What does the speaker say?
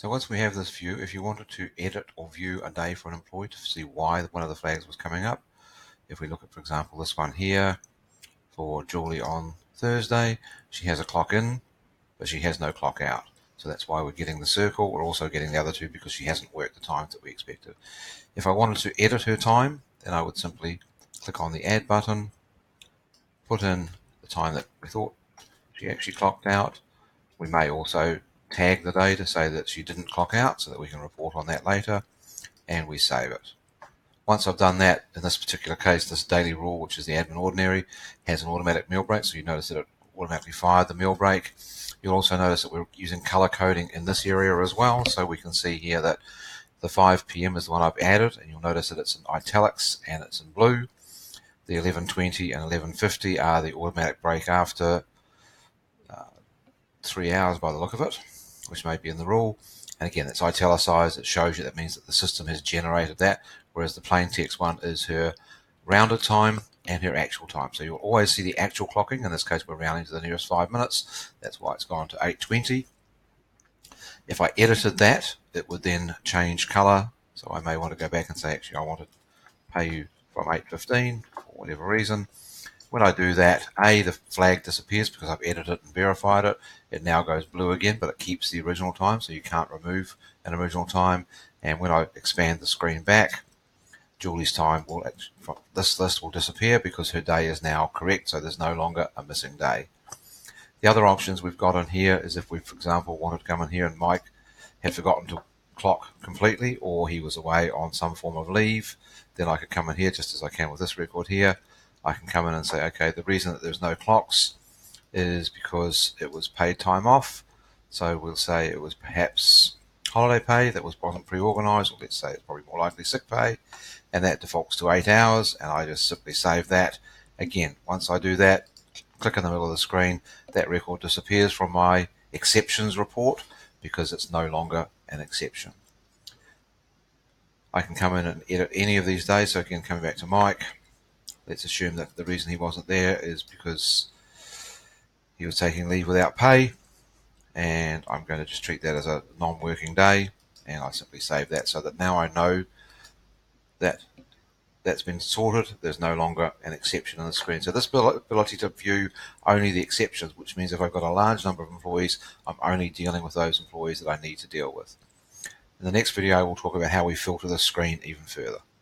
So once we have this view, if you wanted to edit or view a day for an employee to see why one of the flags was coming up, if we look at, for example, this one here for Julie on Thursday, she has a clock in, but she has no clock out. So that's why we're getting the circle. We're also getting the other two because she hasn't worked the times that we expected. If I wanted to edit her time, then I would simply click on the add button, put in the time that we thought she actually clocked out. We may also tag the day to say that she didn't clock out so that we can report on that later, and we save it. Once I've done that, in this particular case, this daily rule, which is the admin ordinary, has an automatic meal break, so you notice that it automatically fired the meal break. You'll also notice that we're using color coding in this area as well, so we can see here that the 5 p.m. is the one I've added, and you'll notice that it's in italics and it's in blue. The 11:20 and 11:50 are the automatic break after 3 hours by the look of it, which may be in the rule. And again, it's italicized. It shows you that means that the system has generated that, whereas the plain text one is her rounded time and her actual time. So you'll always see the actual clocking. In this case, we're rounding to the nearest 5 minutes. That's why it's gone to 8:20. If I edited that, it would then change color. So I may want to go back and say, actually, I want to pay you from 8:15 for whatever reason. When I do that, the flag disappears because I've edited it and verified it. It now goes blue again, but it keeps the original time, so you can't remove an original time. And when I expand the screen back, Julie's time will, from this list will disappear because her day is now correct, so there's no longer a missing day. The other options we've got in here is if we, for example, wanted to come in here and Mike had forgotten to clock completely, or he was away on some form of leave, then I could come in here just as I can with this record here. I can come in and say, okay, the reason that there's no clocks is because it was paid time off. So we'll say it was perhaps holiday pay that wasn't pre-organized, or let's say it's probably more likely sick pay, and that defaults to 8 hours, and I just simply save that. Again, once I do that, click in the middle of the screen, that record disappears from my exceptions report because it's no longer an exception. I can come in and edit any of these days. So again, coming back to Mike, let's assume that the reason he wasn't there is because he was taking leave without pay, and I'm going to just treat that as a non-working day, and I simply save that so that now I know that that's been sorted. There's no longer an exception on the screen. So this ability to view only the exceptions, which means if I've got a large number of employees, I'm only dealing with those employees that I need to deal with. In the next video, we'll talk about how we filter the screen even further.